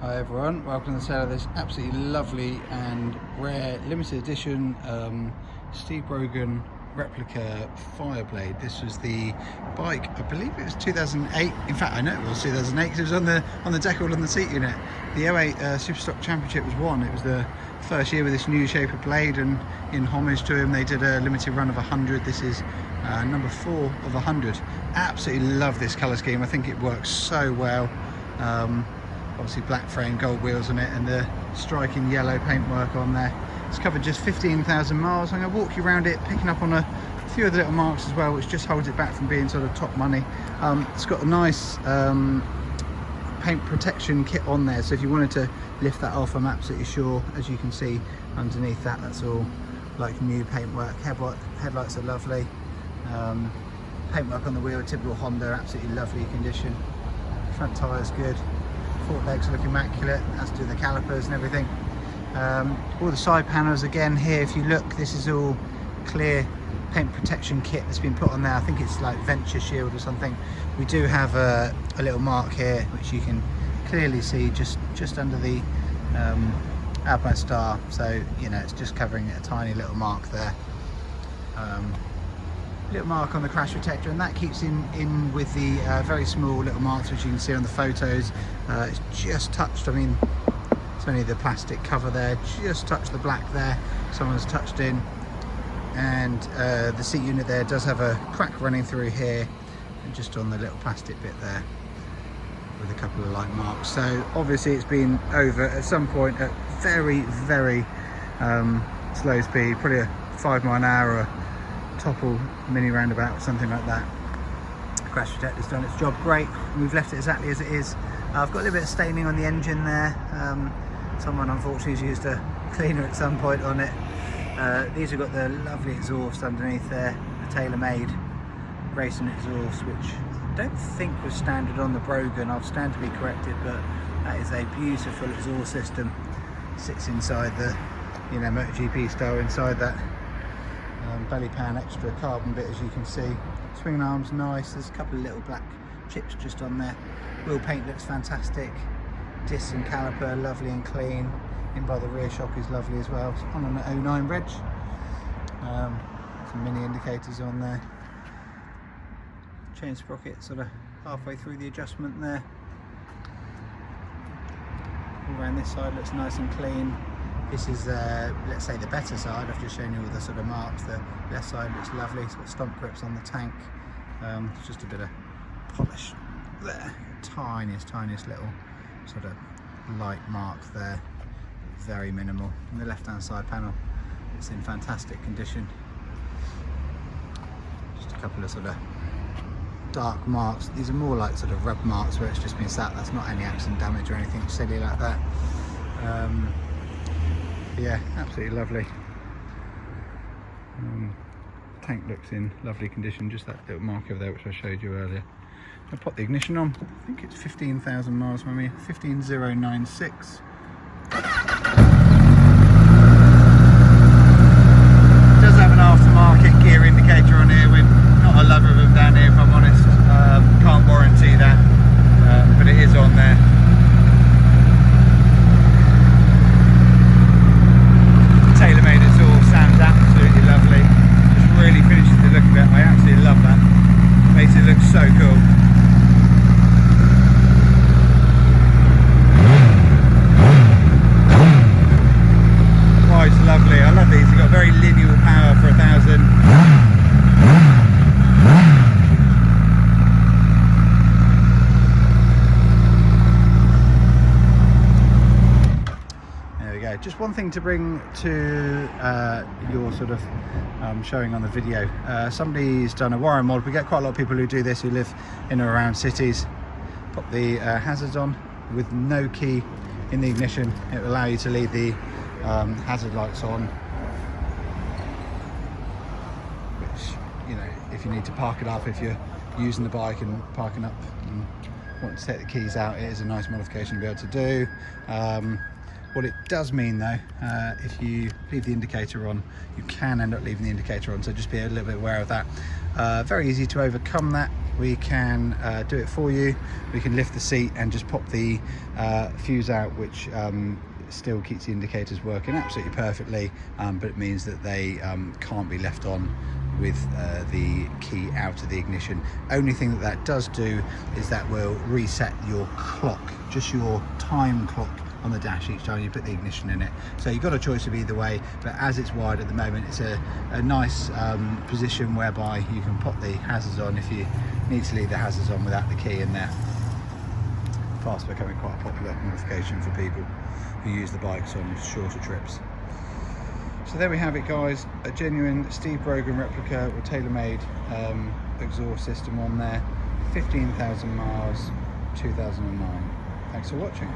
Hi everyone, welcome to the sale of this absolutely lovely and rare limited edition Steve Brogan Replica Fireblade. This was the bike, I believe it was 2008. In fact, I know it was 2008 because it was on the decal on the seat unit. The 08 Superstock Championship was won. It was the first year with this new shape of blade, and in homage to him they did a limited run of 100. This is number 4 of 100. Absolutely love this colour scheme. I think it works so well. Obviously black frame, gold wheels on it, and the striking yellow paintwork on there. It's covered just 15,000 miles. I'm going to walk you around it, picking up on a few of the little marks as well, which just holds it back from being sort of top money. It's got a nice paint protection kit on there, so if you wanted to lift that off, I'm absolutely sure, as you can see underneath that, that's all like new paintwork. Headlights are lovely. Paintwork on the wheel, typical Honda, absolutely lovely condition. Front tyres good. Fork legs look immaculate, as do the calipers and everything. All the side panels again here, if you look, this is all clear paint protection kit that's been put on there. I think it's like Venture Shield or something. We do have a little mark here which you can clearly see just under the Alpine Star, so you know it's just covering a tiny little mark there. Little mark on the crash protector, and that keeps in with the very small little marks which you can see on the photos. It's just touched, I mean it's only the plastic cover there, just touched the black there, someone's touched in, and the seat unit there does have a crack running through here and just on the little plastic bit there with a couple of light marks. So obviously it's been over at some point at very slow speed, probably a 5 mile an hour or topple mini roundabout or something like that. The crash protector's done its job great, and we've left it exactly as it is. I've got a little bit of staining on the engine there. Someone unfortunately has used a cleaner at some point on it. These have got the lovely exhaust underneath there, the tailor-made racing exhaust, which I don't think was standard on the Brogan. I'll stand to be corrected, but that is a beautiful exhaust system. Sits inside the, you know, MotoGP style inside that belly pan extra carbon bit, as you can see. Swing arms nice, there's a couple of little black chips just on there. Wheel paint looks fantastic. Disc and caliper lovely and clean. In by the rear shock is lovely as well. It's on an 09 reg. Some mini indicators on there. Chain sprocket sort of halfway through the adjustment there. All around this side looks nice and clean. This is, let's say, the better side. I've just shown you all the sort of marks. The left side looks lovely. It's got stomp grips on the tank. It's just a bit of polish there. Tiniest little sort of light mark there. Very minimal. And the left-hand side panel, it's in fantastic condition. Just a couple of sort of dark marks. These are more like sort of rub marks where it's just been sat. That's not any accident damage or anything silly like that. Yeah, absolutely lovely. Tank looks in lovely condition, just that little mark over there which I showed you earlier. I'll pop the ignition on. I think it's 15,000 miles from me, 15096. It does have an aftermarket gear indicator on here. We're not a lover of them down here, if I'm honest. Can't warranty that, but it is on there. Tailor-made exhaust sounds absolutely lovely. Just really finishes the look of it. I absolutely love that. Makes it look so cool. Oh, it's lovely. I love these. They've got very linear power for 1,000. Just one thing to bring to your sort of showing on the video. Somebody's done a warren mod. We get quite a lot of people who do this who live in or around cities. Pop the hazards on with no key in the ignition. It will allow you to leave the hazard lights on, which, you know, if you need to park it up, if you're using the bike and parking up and want to take the keys out, it is a nice modification to be able to do. What it does mean though, if you leave the indicator on, you can end up leaving the indicator on, so just be a little bit aware of that. Very easy to overcome that. we can do it for you. We can lift the seat and just pop the fuse out, which still keeps the indicators working absolutely perfectly, but it means that they can't be left on with the key out of the ignition. Only thing that that does do is that will reset your clock, just your time clock on the dash each time you put the ignition in it. So you've got a choice of either way, but as it's wired at the moment, it's a nice position whereby you can pop the hazards on if you need to leave the hazards on without the key in there. Fast becoming quite a popular modification for people who use the bikes on shorter trips. So there we have it, guys, a genuine Steve Brogan replica with tailor-made exhaust system on there, 15,000 miles, 2009. Thanks for watching.